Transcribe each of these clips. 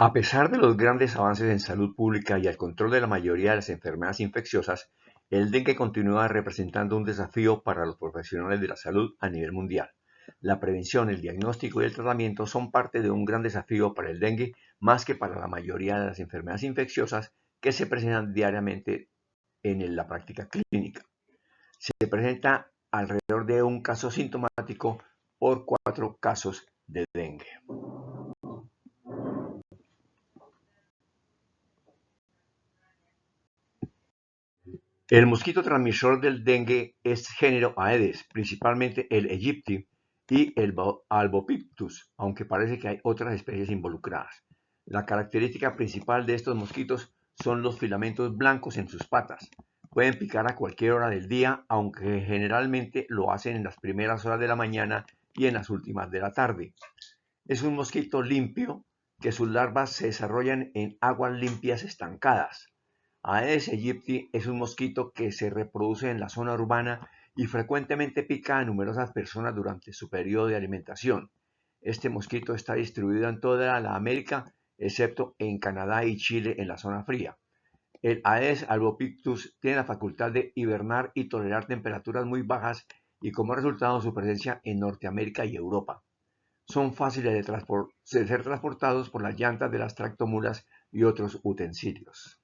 A pesar de los grandes avances en salud pública y el control de la mayoría de las enfermedades infecciosas, el dengue continúa representando un desafío para los profesionales de la salud a nivel mundial. La prevención, el diagnóstico y el tratamiento son parte de un gran desafío para el dengue, más que para la mayoría de las enfermedades infecciosas que se presentan diariamente en la práctica clínica. Se presenta alrededor de un caso sintomático por 4 casos de dengue. El mosquito transmisor del dengue es género Aedes, principalmente el aegypti y el albopictus, aunque parece que hay otras especies involucradas. La característica principal de estos mosquitos son los filamentos blancos en sus patas. Pueden picar a cualquier hora del día, aunque generalmente lo hacen en las primeras horas de la mañana y en las últimas de la tarde. Es un mosquito limpio que sus larvas se desarrollan en aguas limpias estancadas. Aedes aegypti es un mosquito que se reproduce en la zona urbana y frecuentemente pica a numerosas personas durante su periodo de alimentación. Este mosquito está distribuido en toda la América, excepto en Canadá y Chile en la zona fría. El Aedes albopictus tiene la facultad de hibernar y tolerar temperaturas muy bajas y como resultado su presencia en Norteamérica y Europa. Son fáciles de ser transportados por las llantas de las tractomulas y otros utensilios.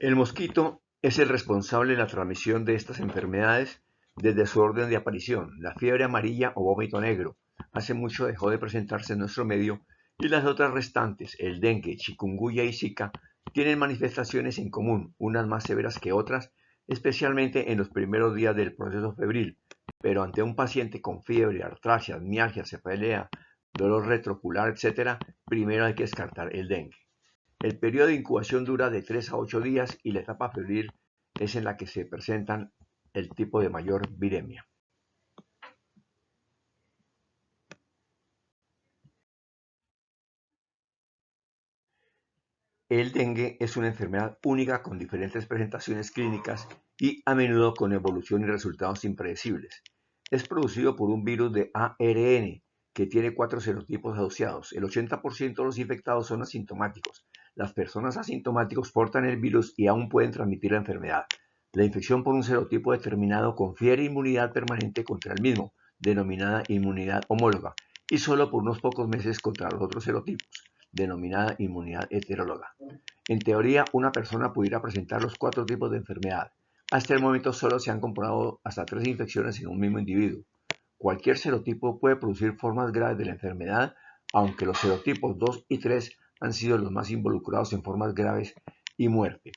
El mosquito es el responsable de la transmisión de estas enfermedades desde su orden de aparición, la fiebre amarilla o vómito negro. Hace mucho dejó de presentarse en nuestro medio y las otras restantes, el dengue, chikungunya y zika, tienen manifestaciones en común, unas más severas que otras, especialmente en los primeros días del proceso febril, pero ante un paciente con fiebre, artralgias, mialgia, cefalea, dolor retroocular, etc., primero hay que descartar el dengue. El periodo de incubación dura de 3 a 8 días y la etapa febril es en la que se presentan el tipo de mayor viremia. El dengue es una enfermedad única con diferentes presentaciones clínicas y a menudo con evolución y resultados impredecibles. Es producido por un virus de ARN que tiene 4 serotipos asociados. El 80% de los infectados son asintomáticos. Las personas asintomáticos portan el virus y aún pueden transmitir la enfermedad. La infección por un serotipo determinado confiere inmunidad permanente contra el mismo, denominada inmunidad homóloga, y solo por unos pocos meses contra los otros serotipos, denominada inmunidad heteróloga. En teoría, una persona pudiera presentar los 4 tipos de enfermedad. Hasta el momento solo se han comprobado hasta 3 infecciones en un mismo individuo. Cualquier serotipo puede producir formas graves de la enfermedad, aunque los serotipos 2 y 3 han sido los más involucrados en formas graves y muerte.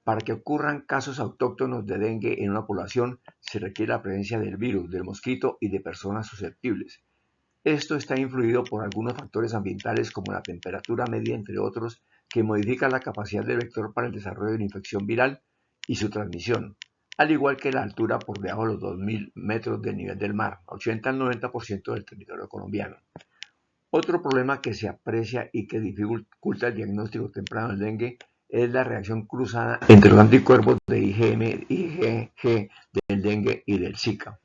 Para que ocurran casos autóctonos de dengue en una población, se requiere la presencia del virus, del mosquito y de personas susceptibles. Esto está influido por algunos factores ambientales como la temperatura media, entre otros, que modifican la capacidad del vector para el desarrollo de la infección viral y su transmisión, al igual que la altura por debajo de los 2.000 metros del nivel del mar, 80 al 90% del territorio colombiano. Otro problema que se aprecia y que dificulta el diagnóstico temprano del dengue es la reacción cruzada entre los anticuerpos de IgM, IgG del dengue y del Zika.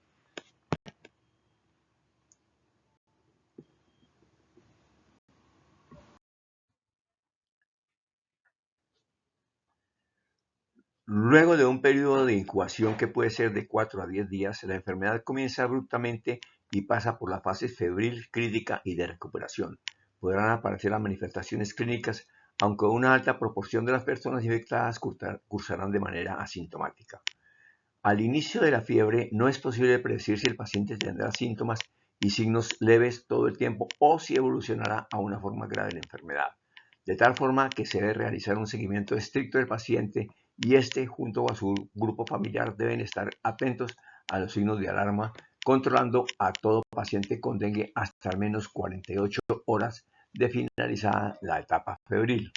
Luego de un periodo de incubación que puede ser de 4 a 10 días, la enfermedad comienza abruptamente y pasa por la fase febril, crítica y de recuperación. Podrán aparecer las manifestaciones clínicas, aunque una alta proporción de las personas infectadas cursarán de manera asintomática. Al inicio de la fiebre no es posible predecir si el paciente tendrá síntomas y signos leves todo el tiempo o si evolucionará a una forma grave de la enfermedad, de tal forma que se debe realizar un seguimiento estricto del paciente y este junto a su grupo familiar deben estar atentos a los signos de alarma, controlando a todo paciente con dengue hasta al menos 48 horas de finalizada la etapa febril.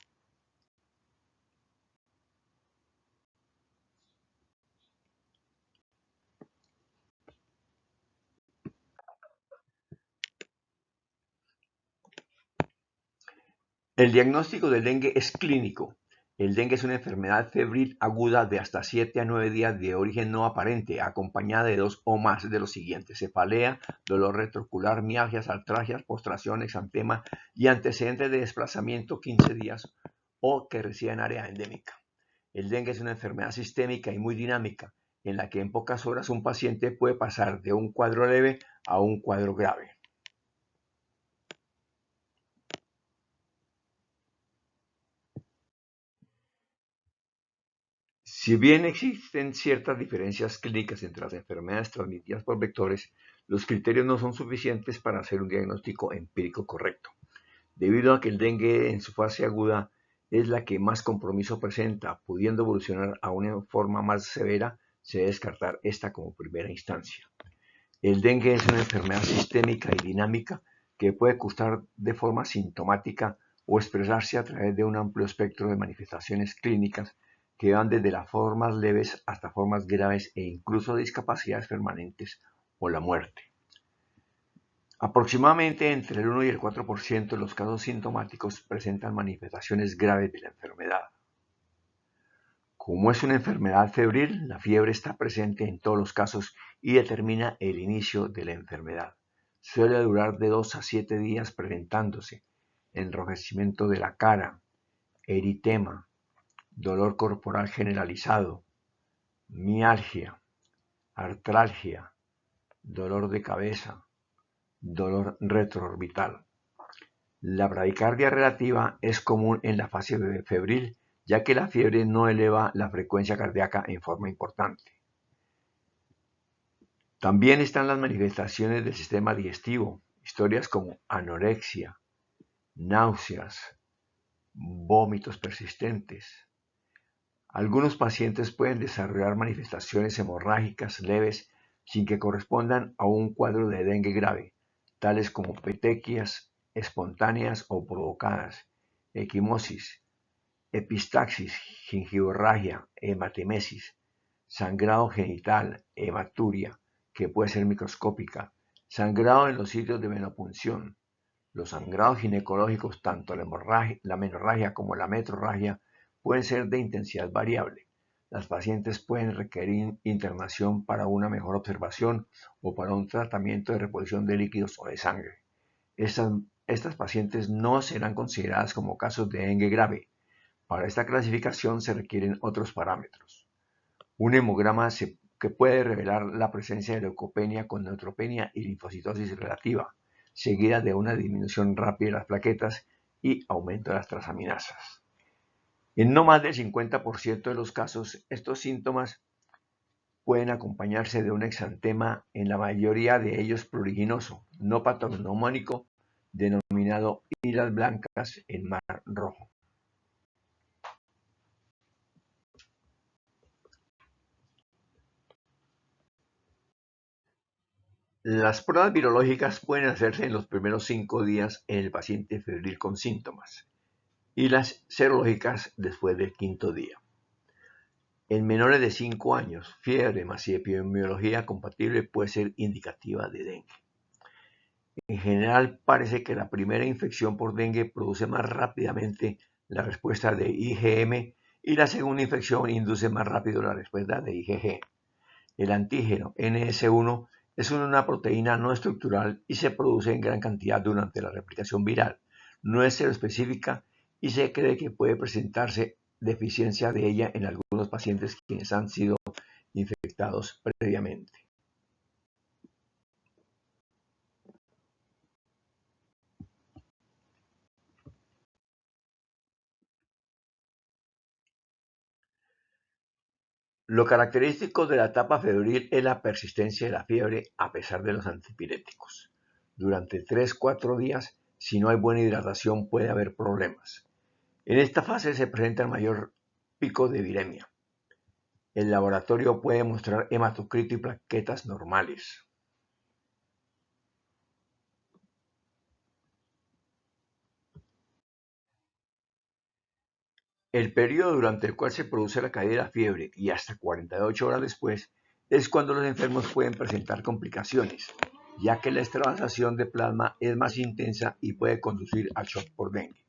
El diagnóstico del dengue es clínico. El dengue es una enfermedad febril aguda de hasta 7 a 9 días de origen no aparente, acompañada de 2 o más de los siguientes: cefalea, dolor retroocular, mialgias, artralgias, postración, exantema y antecedentes de desplazamiento 15 días o que resida en área endémica. El dengue es una enfermedad sistémica y muy dinámica, en la que en pocas horas un paciente puede pasar de un cuadro leve a un cuadro grave. Si bien existen ciertas diferencias clínicas entre las enfermedades transmitidas por vectores, los criterios no son suficientes para hacer un diagnóstico empírico correcto. Debido a que el dengue en su fase aguda es la que más compromiso presenta, pudiendo evolucionar a una forma más severa, se debe descartar esta como primera instancia. El dengue es una enfermedad sistémica y dinámica que puede cursar de forma sintomática o expresarse a través de un amplio espectro de manifestaciones clínicas que van desde las formas leves hasta formas graves e incluso discapacidades permanentes o la muerte. Aproximadamente entre el 1 y el 4% de los casos sintomáticos presentan manifestaciones graves de la enfermedad. Como es una enfermedad febril, la fiebre está presente en todos los casos y determina el inicio de la enfermedad. Suele durar de 2 a 7 días presentándose enrojecimiento de la cara, eritema, dolor corporal generalizado, mialgia, artralgia, dolor de cabeza, dolor retroorbital. La bradicardia relativa es común en la fase febril, ya que la fiebre no eleva la frecuencia cardíaca en forma importante. También están las manifestaciones del sistema digestivo, historias como anorexia, náuseas, vómitos persistentes. Algunos pacientes pueden desarrollar manifestaciones hemorrágicas leves sin que correspondan a un cuadro de dengue grave, tales como petequias espontáneas o provocadas, equimosis, epistaxis, gingivorragia, hematemesis, sangrado genital, hematuria, que puede ser microscópica, sangrado en los sitios de venopunción. Los sangrados ginecológicos, tanto la menorragia como la metrorragia, pueden ser de intensidad variable. Las pacientes pueden requerir internación para una mejor observación o para un tratamiento de reposición de líquidos o de sangre. Estas pacientes no serán consideradas como casos de dengue grave. Para esta clasificación se requieren otros parámetros. Un hemograma que puede revelar la presencia de leucopenia con neutropenia y linfocitosis relativa, seguida de una disminución rápida de las plaquetas y aumento de las transaminasas. En no más del 50% de los casos, estos síntomas pueden acompañarse de un exantema, en la mayoría de ellos pruriginoso, no patognomónico, denominado hilas blancas en mar rojo. Las pruebas virológicas pueden hacerse en los primeros 5 días en el paciente febril con síntomas y las serológicas después del quinto día. En menores de 5 años, fiebre más epidemiología compatible puede ser indicativa de dengue. En general, parece que la primera infección por dengue produce más rápidamente la respuesta de IgM y la segunda infección induce más rápido la respuesta de IgG. El antígeno NS1 es una proteína no estructural y se produce en gran cantidad durante la replicación viral. No es seroespecífica y se cree que puede presentarse deficiencia de ella en algunos pacientes quienes han sido infectados previamente. Lo característico de la etapa febril es la persistencia de la fiebre a pesar de los antipiréticos. Durante 3-4 días, si no hay buena hidratación, puede haber problemas. En esta fase se presenta el mayor pico de viremia. El laboratorio puede mostrar hematocrito y plaquetas normales. El periodo durante el cual se produce la caída de la fiebre y hasta 48 horas después es cuando los enfermos pueden presentar complicaciones, ya que la extravasación de plasma es más intensa y puede conducir al shock por dengue.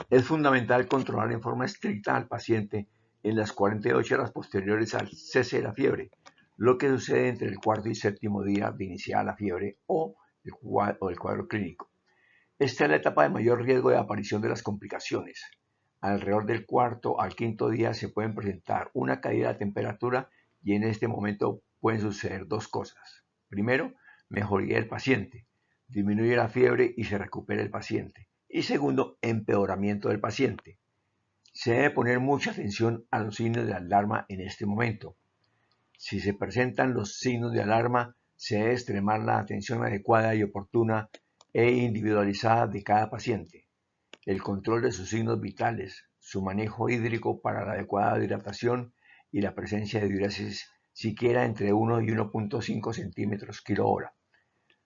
Es fundamental controlar en forma estricta al paciente en las 48 horas posteriores al cese de la fiebre, lo que sucede entre el cuarto y séptimo día de iniciar la fiebre o el cuadro clínico. Esta es la etapa de mayor riesgo de aparición de las complicaciones. Alrededor del cuarto al quinto día se pueden presentar una caída de la temperatura y en este momento pueden suceder dos cosas. Primero, mejoría del paciente, disminuye la fiebre y se recupera el paciente. Y segundo, empeoramiento del paciente. Se debe poner mucha atención a los signos de alarma en este momento. Si se presentan los signos de alarma, se debe extremar la atención adecuada y oportuna e individualizada de cada paciente. El control de sus signos vitales, su manejo hídrico para la adecuada hidratación y la presencia de diuresis siquiera entre 1 y 1.5 centímetros kilo-hora.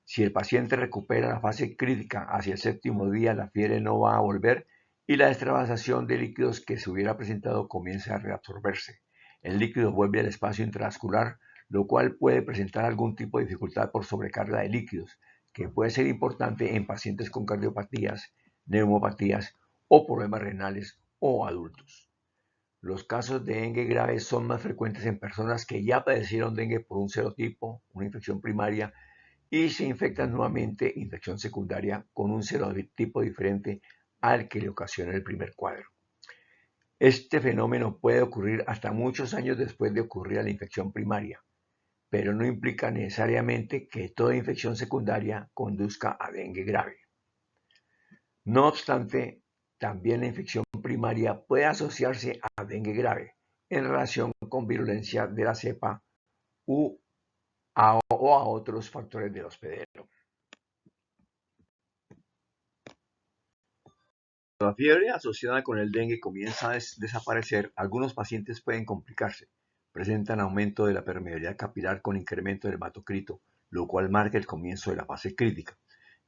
Si el paciente recupera la fase crítica hacia el séptimo día, la fiebre no va a volver y la extravasación de líquidos que se hubiera presentado comienza a reabsorberse. El líquido vuelve al espacio intravascular, lo cual puede presentar algún tipo de dificultad por sobrecarga de líquidos, que puede ser importante en pacientes con cardiopatías, neumopatías o problemas renales o adultos. Los casos de dengue grave son más frecuentes en personas que ya padecieron dengue por un serotipo, una infección primaria, y se infectan nuevamente, infección secundaria, con un serotipo diferente al que le ocasiona el primer cuadro. Este fenómeno puede ocurrir hasta muchos años después de ocurrir la infección primaria, pero no implica necesariamente que toda infección secundaria conduzca a dengue grave. No obstante, también la infección primaria puede asociarse a dengue grave en relación con virulencia de la cepa o a otros factores del hospedero. Cuando la fiebre asociada con el dengue comienza a desaparecer, algunos pacientes pueden complicarse. Presentan aumento de la permeabilidad capilar con incremento del hematocrito, lo cual marca el comienzo de la fase crítica.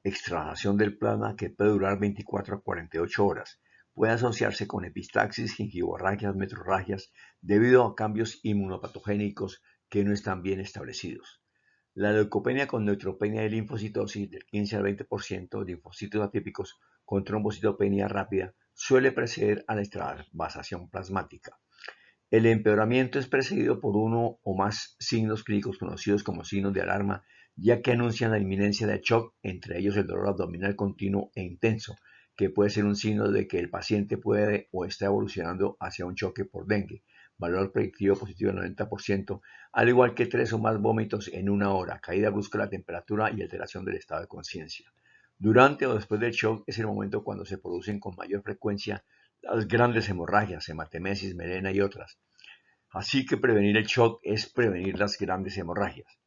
Extravasación del plasma que puede durar 24 a 48 horas. Puede asociarse con epistaxis, gingivorragias, metrorragias, debido a cambios inmunopatogénicos que no están bien establecidos. La leucopenia con neutropenia de linfocitosis del 15 al 20%, linfocitos atípicos con trombocitopenia rápida, suele preceder a la extravasación plasmática. El empeoramiento es precedido por uno o más signos clínicos conocidos como signos de alarma, ya que anuncian la inminencia de shock, entre ellos el dolor abdominal continuo e intenso, que puede ser un signo de que el paciente puede o está evolucionando hacia un choque por dengue, valor predictivo positivo del 90%, al igual que 3 o más vómitos en una hora, caída brusca de la temperatura y alteración del estado de conciencia. Durante o después del shock es el momento cuando se producen con mayor frecuencia las grandes hemorragias, hematemesis, melena y otras. Así que prevenir el shock es prevenir las grandes hemorragias.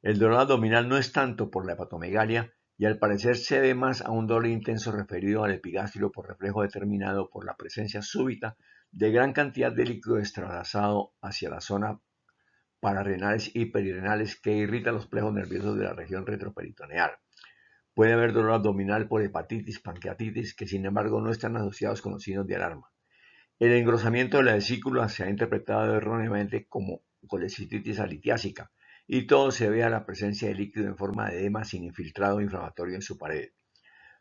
El dolor abdominal no es tanto por la hepatomegalia y al parecer se debe más a un dolor intenso referido al epigastrio por reflejo determinado por la presencia súbita de gran cantidad de líquido extravasado hacia la zona pararrenales y perirenales que irrita los plejos nerviosos de la región retroperitoneal. Puede haber dolor abdominal por hepatitis, pancreatitis, que sin embargo no están asociados con los signos de alarma. El engrosamiento de la vesícula se ha interpretado erróneamente como colecistitis alitiásica, y todo se debe a la presencia de líquido en forma de edema sin infiltrado inflamatorio en su pared.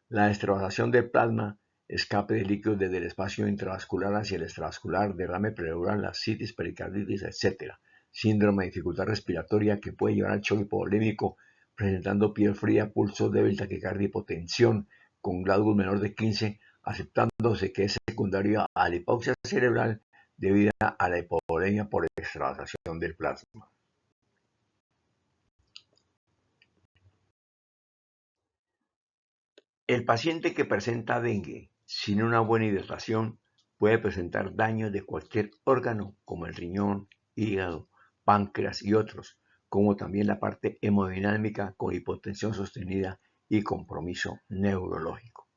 La extravasación del plasma, escape de líquidos desde el espacio intravascular hacia el extravascular, derrame pleural, ascitis, pericarditis, etc. Síndrome de dificultad respiratoria que puede llevar al choque hipovolémico, presentando piel fría, pulso débil, taquicardia, hipotensión, con gládula menor de 15, aceptándose que es secundario a la hipoxia cerebral debida a la hipovolemia por extravasación del plasma. El paciente que presenta dengue sin una buena hidratación puede presentar daños de cualquier órgano como el riñón, hígado, páncreas y otros, como también la parte hemodinámica con hipotensión sostenida y compromiso neurológico.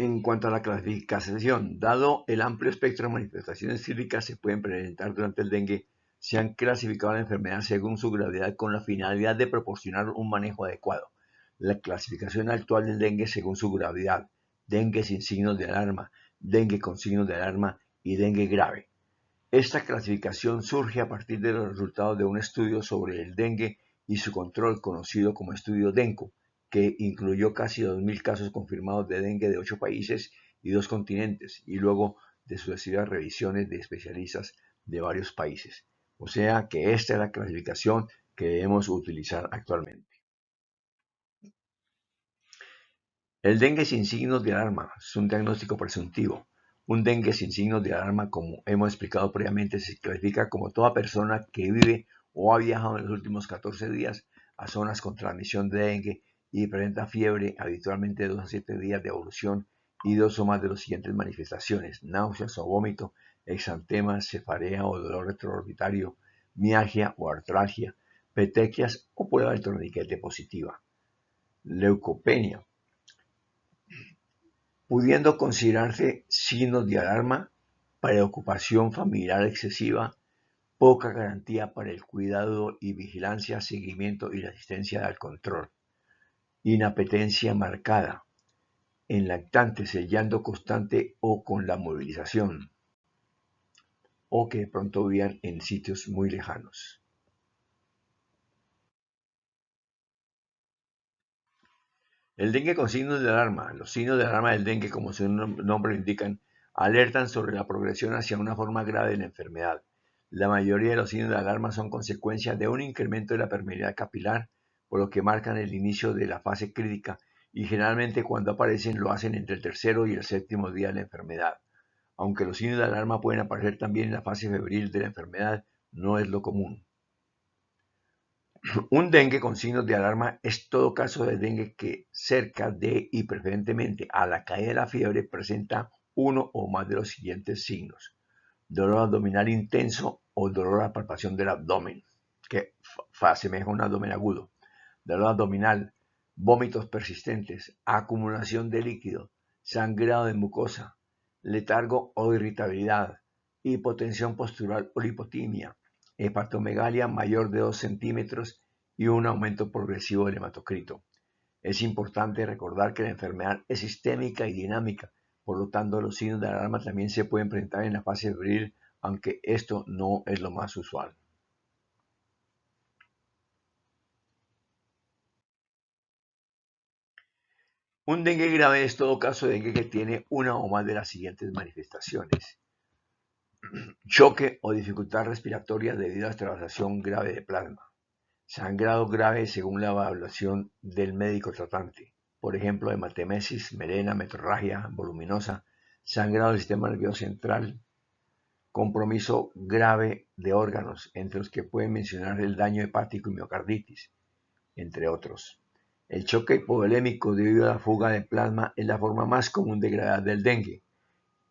En cuanto a la clasificación, dado el amplio espectro de manifestaciones clínicas que se pueden presentar durante el dengue, se han clasificado la enfermedad según su gravedad con la finalidad de proporcionar un manejo adecuado. La clasificación actual del dengue según su gravedad: dengue sin signos de alarma, dengue con signos de alarma y dengue grave. Esta clasificación surge a partir de los resultados de un estudio sobre el dengue y su control conocido como estudio DENCO, que incluyó casi 2.000 casos confirmados de dengue de 8 países y 2 continentes, y luego de sucesivas revisiones de especialistas de varios países. O sea que esta es la clasificación que debemos utilizar actualmente. El dengue sin signos de alarma es un diagnóstico presuntivo. Un dengue sin signos de alarma, como hemos explicado previamente, se clasifica como toda persona que vive o ha viajado en los últimos 14 días a zonas con transmisión de dengue y presenta fiebre, habitualmente de 2 a 7 días de evolución, y 2 o más de las siguientes manifestaciones: náuseas o vómito, exantema, cefalea o dolor retroorbitario, mialgia o artralgia, petequias o prueba de torniquete positiva. Leucopenia, pudiendo considerarse signos de alarma: preocupación familiar excesiva, poca garantía para el cuidado y vigilancia, seguimiento y la asistencia al control, inapetencia marcada, en lactantes el llanto constante o con la movilización, o que de pronto vivan en sitios muy lejanos. El dengue con signos de alarma. Los signos de alarma del dengue, como su nombre lo indican, alertan sobre la progresión hacia una forma grave de la enfermedad. La mayoría de los signos de alarma son consecuencia de un incremento de la permeabilidad capilar, por lo que marcan el inicio de la fase crítica, y generalmente cuando aparecen lo hacen entre el tercero y el séptimo día de la enfermedad. Aunque los signos de alarma pueden aparecer también en la fase febril de la enfermedad, no es lo común. Un dengue con signos de alarma es todo caso de dengue que cerca de y preferentemente a la caída de la fiebre presenta uno o más de los siguientes signos: dolor abdominal intenso o dolor a la palpación del abdomen, que asemeja a un abdomen agudo, dolor abdominal, vómitos persistentes, acumulación de líquido, sangrado de mucosa, letargo o irritabilidad, hipotensión postural o lipotimia, hepatomegalia mayor de 2 centímetros y un aumento progresivo del hematocrito. Es importante recordar que la enfermedad es sistémica y dinámica, por lo tanto los signos de alarma también se pueden presentar en la fase febril, aunque esto no es lo más usual. Un dengue grave es todo caso de dengue que tiene una o más de las siguientes manifestaciones: choque o dificultad respiratoria debido a extravasación grave de plasma, sangrado grave según la evaluación del médico tratante, por ejemplo hematemesis, melena, metrorragia voluminosa, sangrado del sistema nervioso central, compromiso grave de órganos, entre los que pueden mencionar el daño hepático y miocarditis, entre otros. El choque hipovolémico debido a la fuga de plasma es la forma más común de gravedad del dengue.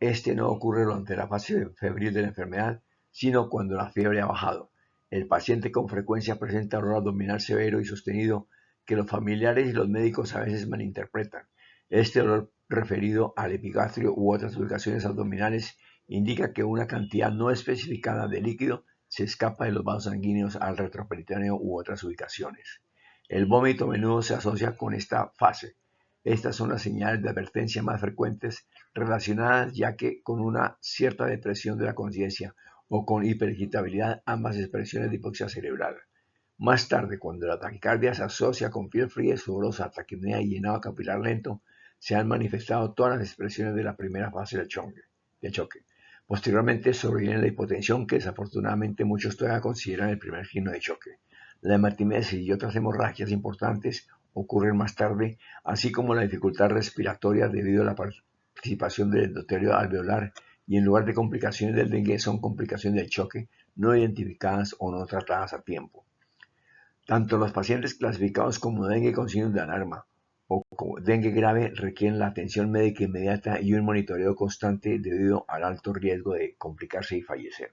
Este no ocurre durante la fase febril de la enfermedad, sino cuando la fiebre ha bajado. El paciente con frecuencia presenta dolor abdominal severo y sostenido que los familiares y los médicos a veces malinterpretan. Este dolor, referido al epigastrio u otras ubicaciones abdominales, indica que una cantidad no especificada de líquido se escapa de los vasos sanguíneos al retroperitoneo u otras ubicaciones. El vómito a menudo se asocia con esta fase. Estas son las señales de advertencia más frecuentes relacionadas, ya que con una cierta depresión de la conciencia o con hiperagitabilidad, ambas expresiones de hipoxia cerebral. Más tarde, cuando la taquicardia se asocia con fiebre fría y sudorosa, taquipnea y llenado capilar lento, se han manifestado todas las expresiones de la primera fase del choque. Posteriormente sobreviene la hipotensión, que desafortunadamente muchos todavía consideran el primer signo de choque. La hematimesis y otras hemorragias importantes ocurren más tarde, así como la dificultad respiratoria debido a la participación del endotelio alveolar, y en lugar de complicaciones del dengue son complicaciones del choque no identificadas o no tratadas a tiempo. Tanto los pacientes clasificados como dengue con signos de alarma o como dengue grave requieren la atención médica inmediata y un monitoreo constante debido al alto riesgo de complicarse y fallecer.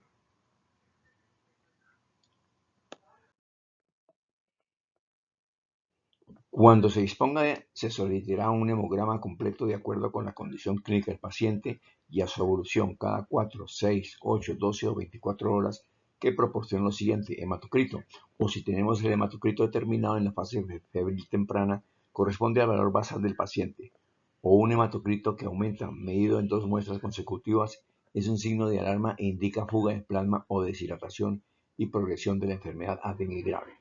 Cuando se disponga, se solicitará un hemograma completo de acuerdo con la condición clínica del paciente y a su evolución cada 4, 6, 8, 12 o 24 horas, que proporciona lo siguiente: hematocrito, o si tenemos el hematocrito determinado en la fase febril temprana, corresponde al valor basal del paciente, o un hematocrito que aumenta medido en 2 muestras consecutivas es un signo de alarma e indica fuga de plasma o deshidratación y progresión de la enfermedad a dengue grave.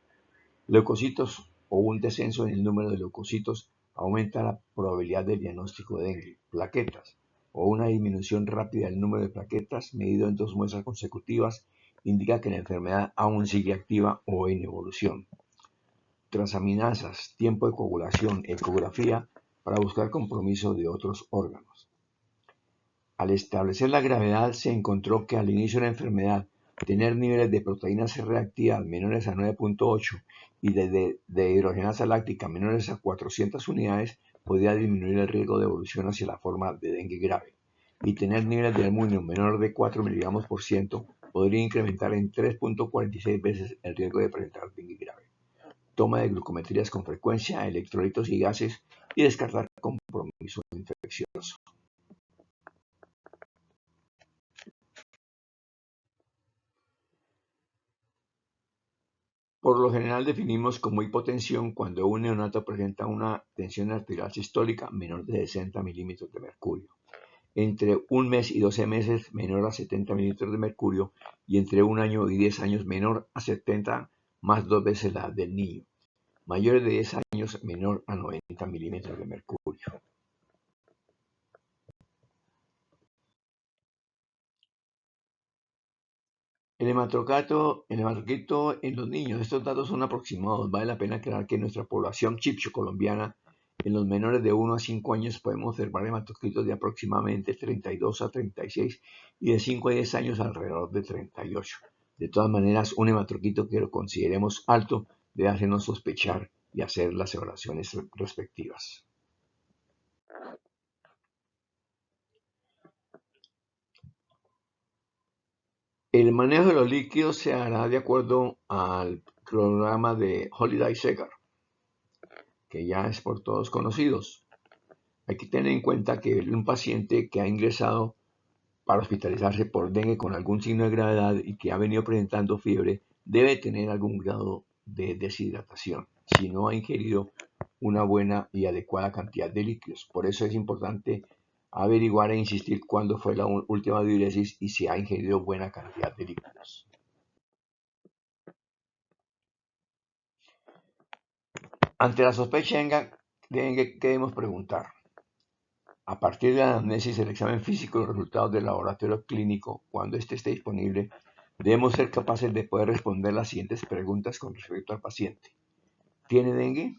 Leucocitos o un descenso en el número de leucocitos aumenta la probabilidad del diagnóstico de dengue. Plaquetas o una disminución rápida del número de plaquetas medido en 2 muestras consecutivas indica que la enfermedad aún sigue activa o en evolución. Transaminasas, tiempo de coagulación, ecografía para buscar compromiso de otros órganos. Al establecer la gravedad se encontró que al inicio de la enfermedad tener niveles de proteína C reactiva menores a 9.8 y de hidrogenasa láctica menores a 400 unidades podía disminuir el riesgo de evolución hacia la forma de dengue grave, y tener niveles de amonio menor de 4 mg/% podría incrementar en 3.46 veces el riesgo de presentar dengue grave. Toma de glucometrías con frecuencia, electrolitos y gases, y descartar compromiso infeccioso. Por lo general definimos como hipotensión cuando un neonato presenta una tensión arterial sistólica menor de 60 milímetros de mercurio, entre 1 mes y 12 meses menor a 70 milímetros de mercurio, y entre 1 año y 10 años menor a 70 más 2 veces la edad del niño, mayores de 10 años menor a 90 milímetros de mercurio. El hematocrito en los niños. Estos datos son aproximados. Vale la pena aclarar que en nuestra población chipcho-colombiana, en los menores de 1 a 5 años podemos observar hematocritos de aproximadamente 32 a 36 y de 5 a 10 años alrededor de 38. De todas maneras, un hematocrito que lo consideremos alto debe hacernos sospechar y hacer las evaluaciones respectivas. El manejo de los líquidos se hará de acuerdo al programa de Holiday-Segar, que ya es por todos conocidos. Hay que tener en cuenta que un paciente que ha ingresado para hospitalizarse por dengue con algún signo de gravedad y que ha venido presentando fiebre debe tener algún grado de deshidratación si no ha ingerido una buena y adecuada cantidad de líquidos. Por eso es importante averiguar e insistir cuándo fue la última diuresis y si ha ingerido buena cantidad de líquidos. Ante la sospecha de dengue, ¿qué debemos preguntar? A partir de la anamnesis, el examen físico y los resultados del laboratorio clínico, cuando éste esté disponible, debemos ser capaces de poder responder las siguientes preguntas con respecto al paciente. ¿Tiene dengue?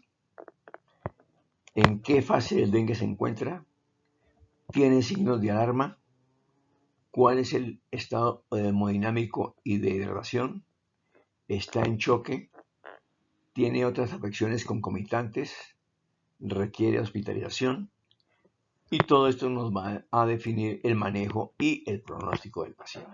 ¿En qué fase del dengue se encuentra? ¿Tiene signos de alarma? ¿Cuál es el estado hemodinámico y de hidratación? ¿Está en choque? ¿Tiene otras afecciones concomitantes? ¿Requiere hospitalización? Y todo esto nos va a definir el manejo y el pronóstico del paciente.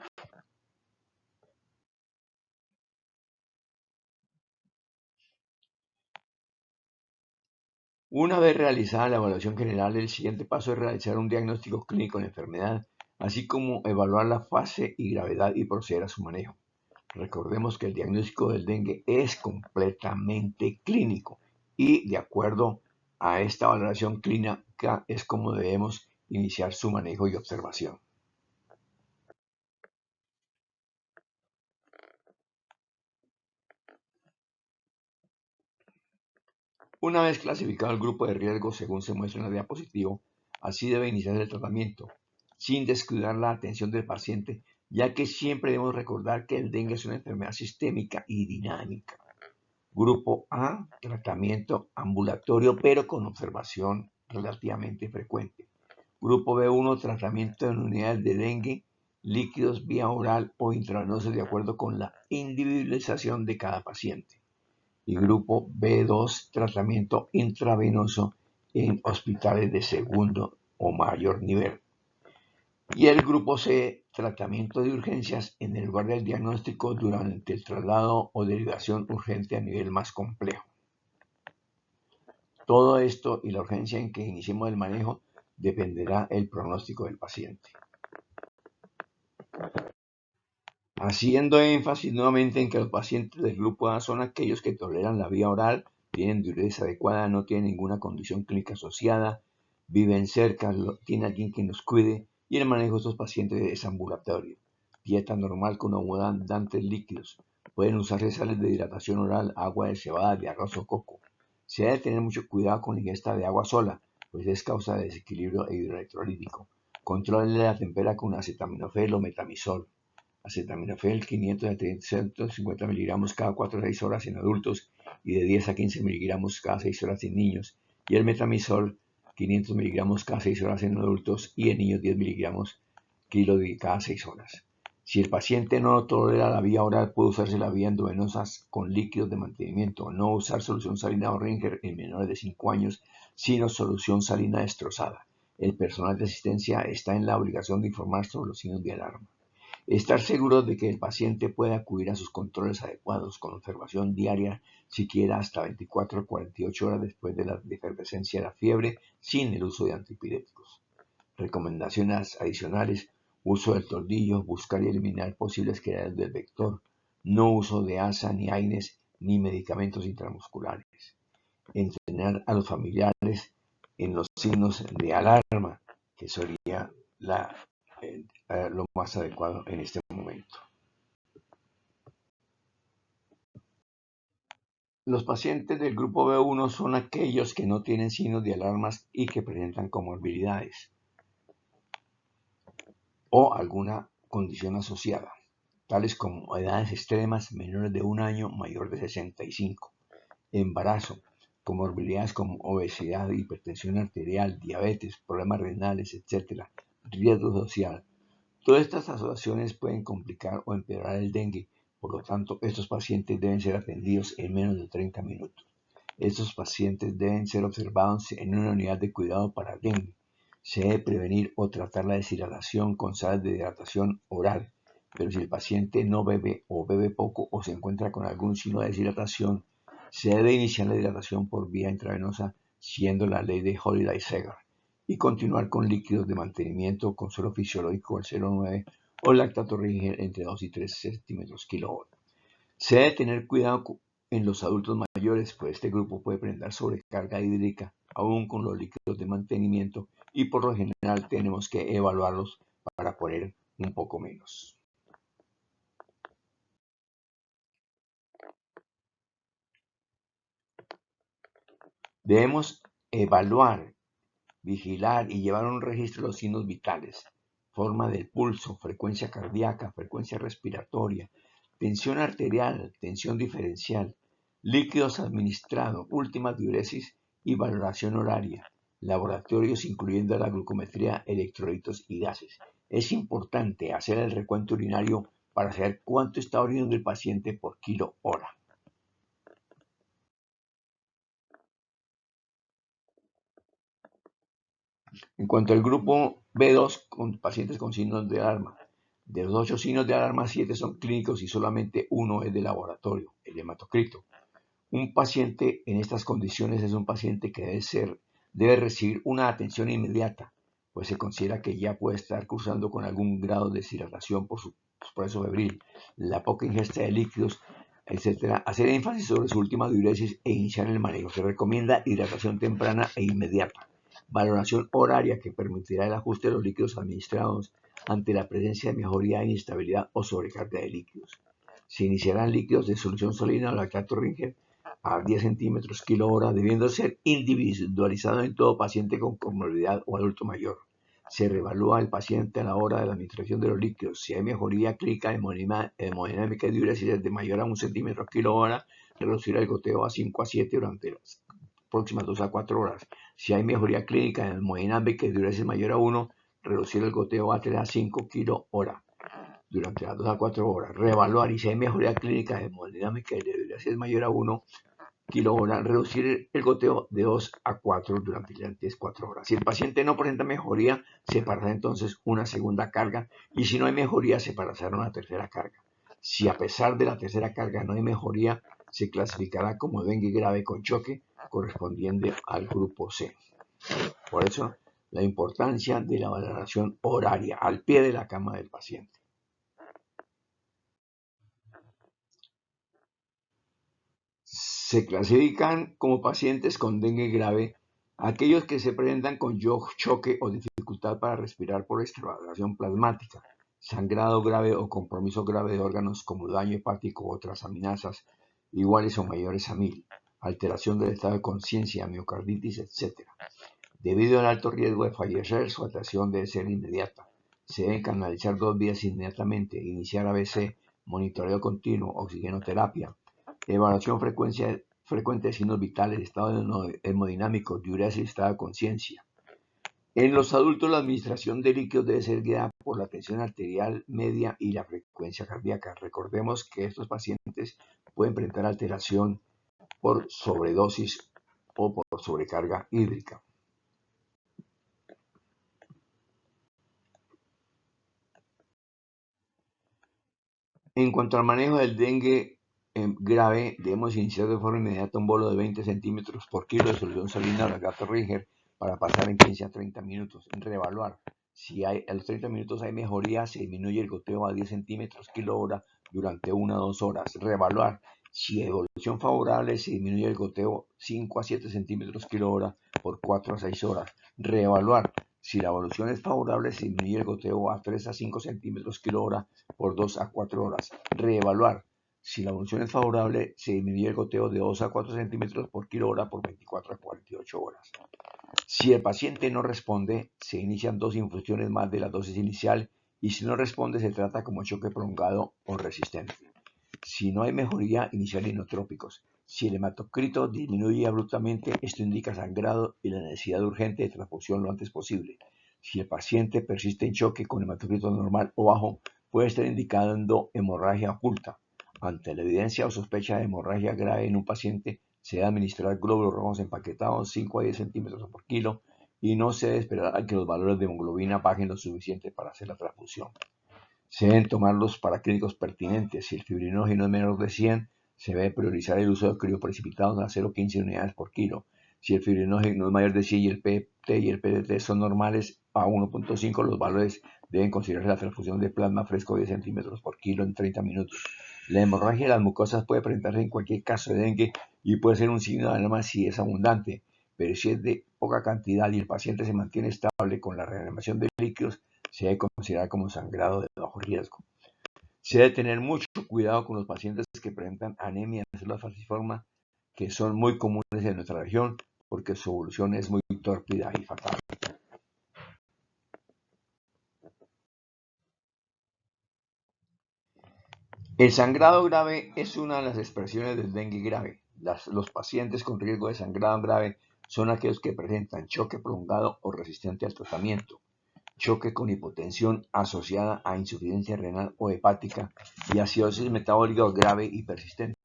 Una vez realizada la evaluación general, el siguiente paso es realizar un diagnóstico clínico de la enfermedad, así como evaluar la fase y gravedad y proceder a su manejo. Recordemos que el diagnóstico del dengue es completamente clínico y de acuerdo a esta valoración clínica es como debemos iniciar su manejo y observación. Una vez clasificado el grupo de riesgo según se muestra en la diapositiva, así debe iniciarse el tratamiento, sin descuidar la atención del paciente, ya que siempre debemos recordar que el dengue es una enfermedad sistémica y dinámica. Grupo A, tratamiento ambulatorio pero con observación relativamente frecuente. Grupo B1, tratamiento en unidades de dengue, líquidos vía oral o intravenoso de acuerdo con la individualización de cada paciente. Y grupo B2, tratamiento intravenoso en hospitales de segundo o mayor nivel. Y el grupo C, tratamiento de urgencias en el lugar del diagnóstico durante el traslado o derivación urgente a nivel más complejo. Todo esto y la urgencia en que iniciemos el manejo dependerá el pronóstico del paciente. Haciendo énfasis nuevamente en que los pacientes del grupo A son aquellos que toleran la vía oral, tienen diuresis adecuada, no tienen ninguna condición clínica asociada, viven cerca, tienen alguien que nos cuide y el manejo de estos pacientes es ambulatorio. Dieta normal con abundantes líquidos. Pueden usarse sales de hidratación oral, agua de cebada, de arroz o coco. Se debe tener mucho cuidado con la ingesta de agua sola, pues es causa de desequilibrio hidroelectrolítico. Controle la temperatura con acetaminofel o metamizol. Acetaminofel 500 a 350 miligramos cada 4 a 6 horas en adultos y de 10 a 15 miligramos cada 6 horas en niños. Y el metamizol 500 miligramos cada 6 horas en adultos y en niños 10 miligramos kilo de cada 6 horas. Si el paciente no tolera la vía oral, puede usarse la vía endovenosa con líquidos de mantenimiento. No usar solución salina o Ringer en menores de 5 años, sino solución salina destrozada. El personal de asistencia está en la obligación de informar sobre los signos de alarma. Estar seguro de que el paciente puede acudir a sus controles adecuados con observación diaria, siquiera hasta 24 o 48 horas después de la efervescencia de la fiebre, sin el uso de antipiréticos. Recomendaciones adicionales: uso del tornillo, buscar y eliminar posibles quedaderos del vector, no uso de asa, ni AINES, ni medicamentos intramusculares. Entrenar a los familiares en los signos de alarma, que sería lo más adecuado en este momento. Los pacientes del grupo B1 son aquellos que no tienen signos de alarmas y que presentan comorbilidades o alguna condición asociada, tales como edades extremas, menores de 1 año, mayor de 65, embarazo, comorbilidades como obesidad, hipertensión arterial, diabetes, problemas renales, etc., riesgo social. Todas estas asociaciones pueden complicar o empeorar el dengue, por lo tanto, estos pacientes deben ser atendidos en menos de 30 minutos. Estos pacientes deben ser observados en una unidad de cuidado para dengue. Se debe prevenir o tratar la deshidratación con sales de hidratación oral, pero si el paciente no bebe o bebe poco o se encuentra con algún signo de deshidratación, se debe iniciar la hidratación por vía intravenosa, siendo la ley de Holiday-Segar, y continuar con líquidos de mantenimiento con suelo fisiológico al 0,9 o lactato Ringer entre 2 y 3 centímetros kilo. Se debe tener cuidado en los adultos mayores, pues este grupo puede presentar sobrecarga hídrica aún con los líquidos de mantenimiento y por lo general tenemos que evaluarlos para poner un poco menos. Debemos evaluar, vigilar y llevar un registro de los signos vitales: forma del pulso, frecuencia cardíaca, frecuencia respiratoria, tensión arterial, tensión diferencial, líquidos administrados, última diuresis y valoración horaria, laboratorios incluyendo la glucometría, electrolitos y gases. Es importante hacer el recuento urinario para saber cuánto está orinando el paciente por kilo hora. En cuanto al grupo B2, con pacientes con signos de alarma, de los 8 signos de alarma, 7 son clínicos y solamente uno es de laboratorio, el hematocrito. Un paciente en estas condiciones es un paciente que debe recibir una atención inmediata, pues se considera que ya puede estar cursando con algún grado de deshidratación por su proceso febril, la poca ingesta de líquidos, etc. Hacer énfasis sobre su última diuresis e iniciar el manejo. Se recomienda hidratación temprana e inmediata. Valoración horaria que permitirá el ajuste de los líquidos administrados ante la presencia de mejoría de inestabilidad o sobrecarga de líquidos. Se iniciarán líquidos de solución salina o lactato Ringer a 10 centímetros kilo hora, debiendo ser individualizado en todo paciente con comorbilidad o adulto mayor. Se reevalúa el paciente a la hora de la administración de los líquidos. Si hay mejoría clínica hemodinámica y diuresis de mayor a 1 centímetro kilo hora, reducir el goteo a 5 a 7 durante las próximas 2 a 4 horas. Si hay mejoría clínica hemodinámica y diuresis mayor a 1, reducir el goteo a 3 a 5 kilo hora durante las 2 a 4 horas. Reevaluar, y si hay mejoría clínica hemodinámica y de diuresis mayor a 1 kilo hora, reducir el goteo de 2 a 4 durante las 4 horas. Si el paciente no presenta mejoría, se pasará entonces una segunda carga, y si no hay mejoría, se pasará una tercera carga. Si a pesar de la tercera carga no hay mejoría, se clasificará como dengue grave con choque, correspondiente al grupo C. Por eso, la importancia de la valoración horaria al pie de la cama del paciente. Se clasifican como pacientes con dengue grave Aquellos que se presentan con choque o dificultad para respirar por extravasación plasmática, sangrado grave o compromiso grave de órganos como daño hepático o otras amenazas iguales o mayores a 1000, alteración del estado de conciencia, miocarditis, etc. Debido al alto riesgo de fallecer, su atención debe ser inmediata. Se deben canalizar 2 vías inmediatamente, iniciar ABC, monitoreo continuo, oxigenoterapia, evaluación frecuente de signos vitales, estado hemodinámico, diuresis, estado de conciencia. En los adultos, la administración de líquidos debe ser guiada por la tensión arterial media y la frecuencia cardíaca. Recordemos que estos pacientes pueden presentar alteración por sobredosis o por sobrecarga hídrica. En cuanto al manejo del dengue grave, debemos iniciar de forma inmediata un bolo de 20 centímetros por kilo de solución salina de gato Ringer para pasar en 15 a 30 minutos. Reevaluar. Si a los 30 minutos hay mejoría, se disminuye el goteo a 10 centímetros kilo hora durante 1 a 2 horas. Reevaluar. Si hay evolución favorable, se disminuye el goteo 5 a 7 centímetros kilo hora por 4 a 6 horas. Reevaluar. Si la evolución es favorable, se disminuye el goteo a 3 a 5 centímetros kilo hora por 2 a 4 horas. Reevaluar. Si la evolución es favorable, se disminuye el goteo de 2 a 4 centímetros por kilo hora por 24 a 48 horas. Si el paciente no responde, se inician 2 infusiones más de la dosis inicial y si no responde, se trata como choque prolongado o resistente. Si no hay mejoría, iniciar inotrópicos. Si el hematocrito disminuye abruptamente, esto indica sangrado y la necesidad urgente de transfusión lo antes posible. Si el paciente persiste en choque con hematocrito normal o bajo, puede estar indicando hemorragia oculta. Ante la evidencia o sospecha de hemorragia grave en un paciente, se debe administrar glóbulos rojos empaquetados 5 a 10 centímetros por kilo y no se debe esperar a que los valores de hemoglobina bajen lo suficiente para hacer la transfusión. Se deben tomar los paraclínicos pertinentes. Si el fibrinógeno es menor de 100, se debe priorizar el uso de crioprecipitados a 0,15 unidades por kilo. Si el fibrinógeno es mayor de 100 y el PT y el PDT son normales a 1,5, los valores deben considerarse la transfusión de plasma fresco de 10 centímetros por kilo en 30 minutos. La hemorragia de las mucosas puede presentarse en cualquier caso de dengue y puede ser un signo de alarma si es abundante, pero si es de poca cantidad y el paciente se mantiene estable con la reanimación de líquidos, se debe considerar como sangrado de bajo riesgo. Se debe tener mucho cuidado con los pacientes que presentan anemia de células falciformes, que son muy comunes en nuestra región, porque su evolución es muy tórpida y fatal. El sangrado grave es una de las expresiones del dengue grave. Los pacientes con riesgo de sangrado grave son aquellos que presentan choque prolongado o resistente al tratamiento, choque con hipotensión asociada a insuficiencia renal o hepática y acidosis metabólica grave y persistente,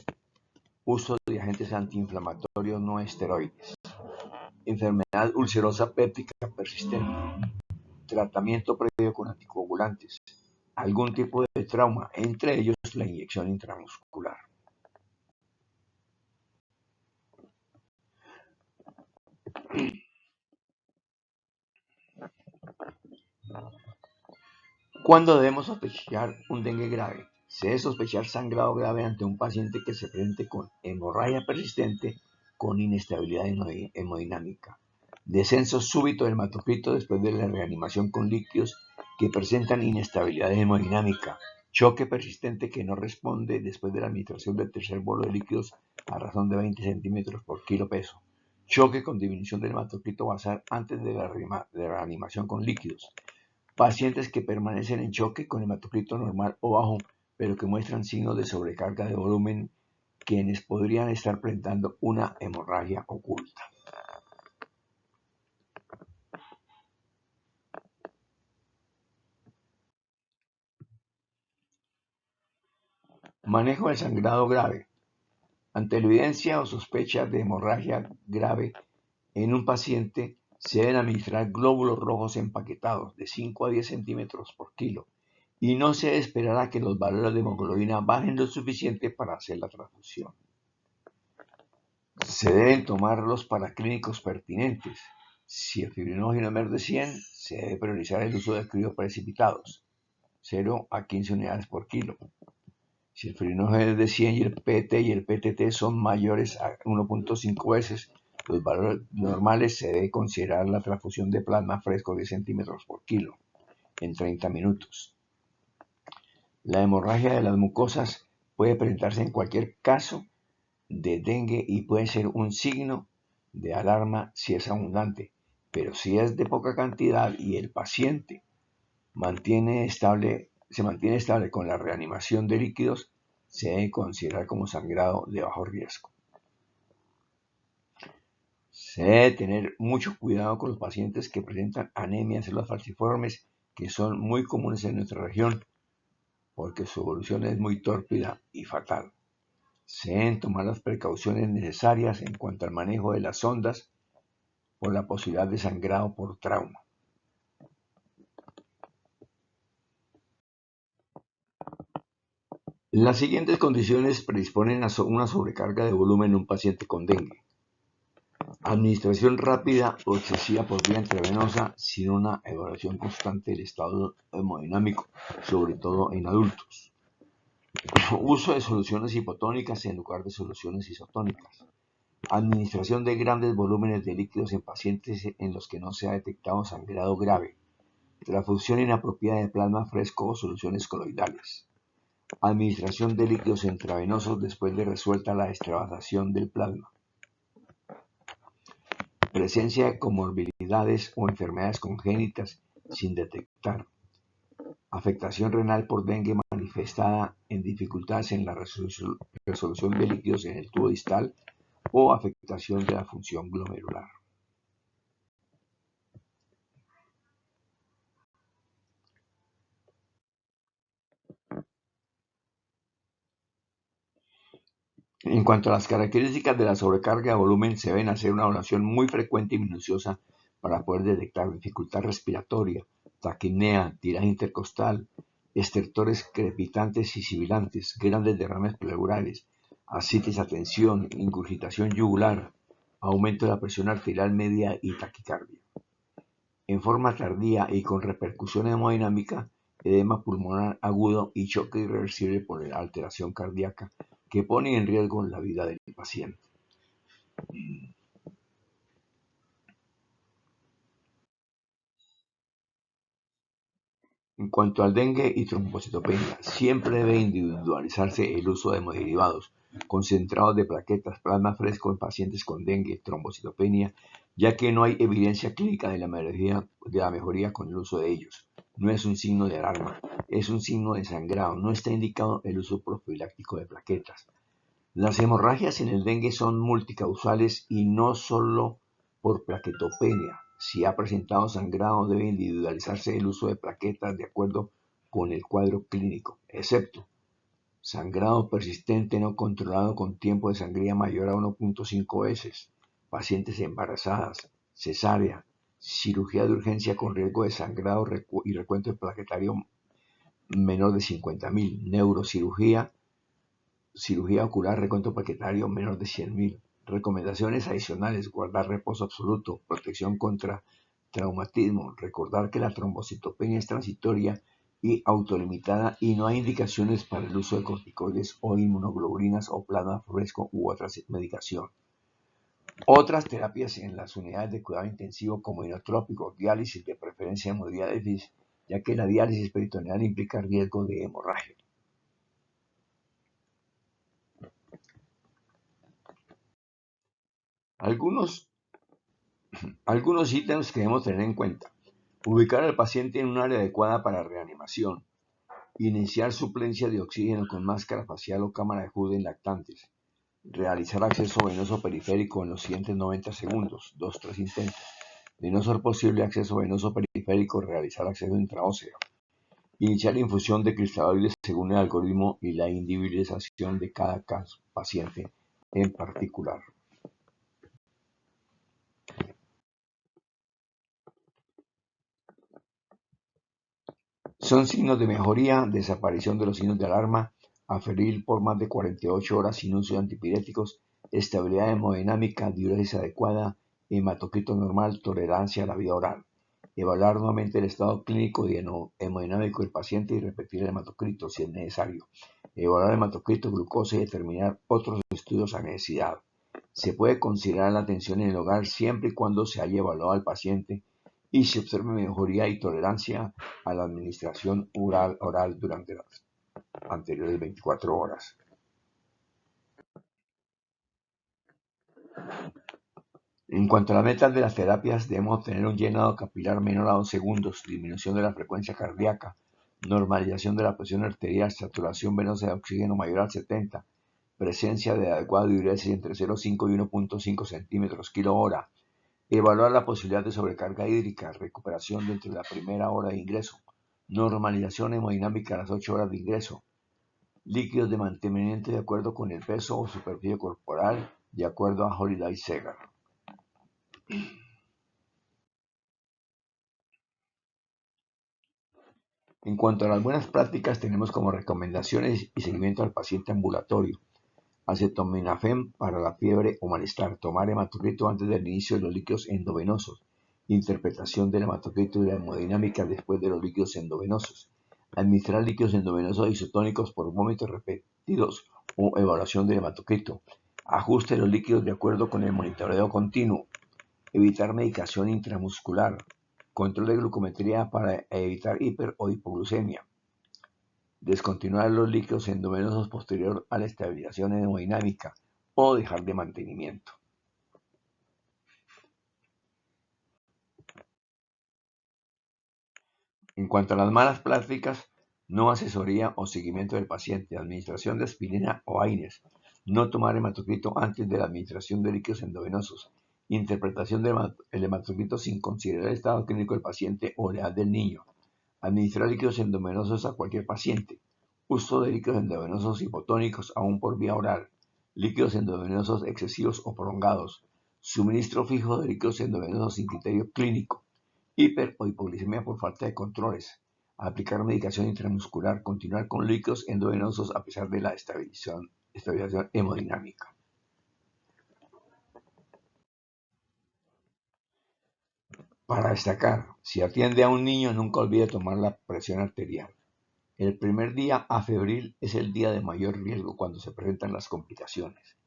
uso de agentes antiinflamatorios no esteroides, enfermedad ulcerosa péptica persistente, tratamiento previo con anticoagulantes, algún tipo de trauma, entre ellos la inyección intramuscular. ¿Cuándo debemos sospechar un dengue grave? Se debe sospechar sangrado grave ante un paciente que se presente con hemorragia persistente con inestabilidad hemodinámica, descenso súbito del hematocrito después de la reanimación con líquidos que presentan inestabilidad hemodinámica, choque persistente que no responde después de la administración del tercer bolo de líquidos a razón de 20 centímetros por kilo peso, choque con disminución del hematocrito basal antes de la reanimación con líquidos, pacientes que permanecen en choque con hematocrito normal o bajo, pero que muestran signos de sobrecarga de volumen, quienes podrían estar presentando una hemorragia oculta. Manejo del sangrado grave. Ante la evidencia o sospecha de hemorragia grave en un paciente, se deben administrar glóbulos rojos empaquetados de 5 a 10 centímetros por kilo y no se esperará que los valores de hemoglobina bajen lo suficiente para hacer la transfusión. Se deben tomar los paraclínicos pertinentes. Si el fibrinógeno es menor de 100, se debe priorizar el uso de crioprecipitados, 0 a 15 unidades por kilo. Si el fibrinógeno es de 100 y el PT y el PTT son mayores a 1,5 veces, los valores normales se debe considerar la transfusión de plasma fresco de centímetros por kilo en 30 minutos. La hemorragia de las mucosas puede presentarse en cualquier caso de dengue y puede ser un signo de alarma si es abundante, pero si es de poca cantidad y el paciente se mantiene estable con la reanimación de líquidos, se debe considerar como sangrado de bajo riesgo. Se debe tener mucho cuidado con los pacientes que presentan anemia en células falciformes, que son muy comunes en nuestra región, porque su evolución es muy tórpida y fatal. Se deben tomar las precauciones necesarias en cuanto al manejo de las sondas por la posibilidad de sangrado por trauma. Las siguientes condiciones predisponen a una sobrecarga de volumen en un paciente con dengue. Administración rápida o excesiva por vía intravenosa sin una evaluación constante del estado hemodinámico, sobre todo en adultos. Uso de soluciones hipotónicas en lugar de soluciones isotónicas. Administración de grandes volúmenes de líquidos en pacientes en los que no se ha detectado sangrado grave. Transfusión inapropiada de plasma fresco o soluciones coloidales. Administración de líquidos intravenosos después de resuelta la extravasación del plasma. Presencia de comorbilidades o enfermedades congénitas sin detectar. Afectación renal por dengue manifestada en dificultades en la resolución de líquidos en el tubo distal o afectación de la función glomerular. En cuanto a las características de la sobrecarga de volumen, se deben hacer una evaluación muy frecuente y minuciosa para poder detectar dificultad respiratoria, taquipnea, tiraje intercostal, estertores crepitantes y sibilantes, grandes derrames pleurales, ascitis a tensión, ingurgitación yugular, aumento de la presión arterial media y taquicardia. En forma tardía y con repercusión hemodinámica, edema pulmonar agudo y choque irreversible por la alteración cardíaca que pone en riesgo la vida del paciente. En cuanto al dengue y trombocitopenia, siempre debe individualizarse el uso de hemoderivados concentrados de plaquetas plasma fresco en pacientes con dengue, trombocitopenia, ya que no hay evidencia clínica de la mejoría con el uso de ellos. No es un signo de alarma, es un signo de sangrado, no está indicado el uso profiláctico de plaquetas. Las hemorragias en el dengue son multicausales y no solo por plaquetopenia. Si ha presentado sangrado, debe individualizarse el uso de plaquetas de acuerdo con el cuadro clínico, excepto sangrado persistente no controlado con tiempo de sangría mayor a 1.5 veces, pacientes embarazadas, cesárea, cirugía de urgencia con riesgo de sangrado y recuento plaquetario menor de 50.000, neurocirugía, cirugía ocular, recuento plaquetario menor de 100.000. Recomendaciones adicionales: guardar reposo absoluto, protección contra traumatismo, recordar que la trombocitopenia es transitoria y autolimitada y no hay indicaciones para el uso de corticoides o inmunoglobulinas o plasma fresco u otra medicación. Otras terapias en las unidades de cuidado intensivo como inotrópico, diálisis, de preferencia hemodiálisis, ya que la diálisis peritoneal implica riesgo de hemorragia. Algunos ítems que debemos tener en cuenta: ubicar al paciente en un área adecuada para reanimación, iniciar suplencia de oxígeno con máscara facial o cámara de Hood en lactantes, realizar acceso venoso periférico en los siguientes 90 segundos, 2-3 intentos. De no ser posible acceso venoso periférico, realizar acceso intraóseo. Iniciar infusión de cristaloides según el algoritmo y la individualización de cada paciente en particular. Son signos de mejoría: desaparición de los signos de alarma, aferir por más de 48 horas sin uso de antipiréticos, estabilidad hemodinámica, diuresis adecuada, hematocrito normal, tolerancia a la vía oral. Evaluar nuevamente el estado clínico y hemodinámico del paciente y repetir el hematocrito si es necesario. Evaluar el hematocrito, glucosa y determinar otros estudios a necesidad. Se puede considerar la atención en el hogar siempre y cuando se haya evaluado al paciente y se observe mejoría y tolerancia a la administración oral durante las anteriores 24 horas. En cuanto a las metas de las terapias, debemos obtener un llenado capilar menor a 2 segundos, disminución de la frecuencia cardíaca, normalización de la presión arterial, saturación venosa de oxígeno mayor al 70, presencia de adecuada diuresis entre 0,5 y 1,5 centímetros kilo hora, evaluar la posibilidad de sobrecarga hídrica, recuperación dentro de la primera hora de ingreso, normalización hemodinámica a las 8 horas de ingreso, líquidos de mantenimiento de acuerdo con el peso o superficie corporal, de acuerdo a Holiday-Segar. En cuanto a las buenas prácticas, tenemos como recomendaciones y seguimiento al paciente ambulatorio: acetaminofén para la fiebre o malestar, tomar hematocrito antes del inicio de los líquidos endovenosos, interpretación del hematocrito y la hemodinámica después de los líquidos endovenosos, administrar líquidos endovenosos isotónicos por vómitos repetidos o evaluación del hematocrito, ajuste de los líquidos de acuerdo con el monitoreo continuo, evitar medicación intramuscular, control de glucometría para evitar hiper o hipoglucemia, descontinuar los líquidos endovenosos posterior a la estabilización hemodinámica o dejar de mantenimiento. En cuanto a las malas prácticas, no asesoría o seguimiento del paciente, administración de aspirina o AINES, no tomar hematocrito antes de la administración de líquidos endovenosos, interpretación del hematocrito sin considerar el estado clínico del paciente o la edad del niño, administrar líquidos endovenosos a cualquier paciente, uso de líquidos endovenosos hipotónicos aún por vía oral, líquidos endovenosos excesivos o prolongados, suministro fijo de líquidos endovenosos sin criterio clínico, hiper o hipoglucemia por falta de controles, aplicar medicación intramuscular, continuar con líquidos endovenosos a pesar de la estabilización hemodinámica. Para destacar, si atiende a un niño, nunca olvide tomar la presión arterial. El primer día afebril es el día de mayor riesgo cuando se presentan las complicaciones.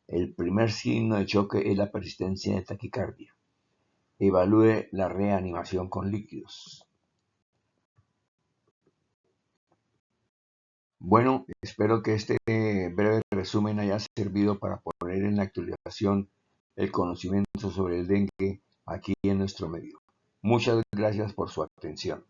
El primer signo de choque es la persistencia de taquicardia. Evalúe la reanimación con líquidos. Bueno, espero que este breve resumen haya servido para poner en la actualización el conocimiento sobre el dengue aquí en nuestro medio. Muchas gracias por su atención.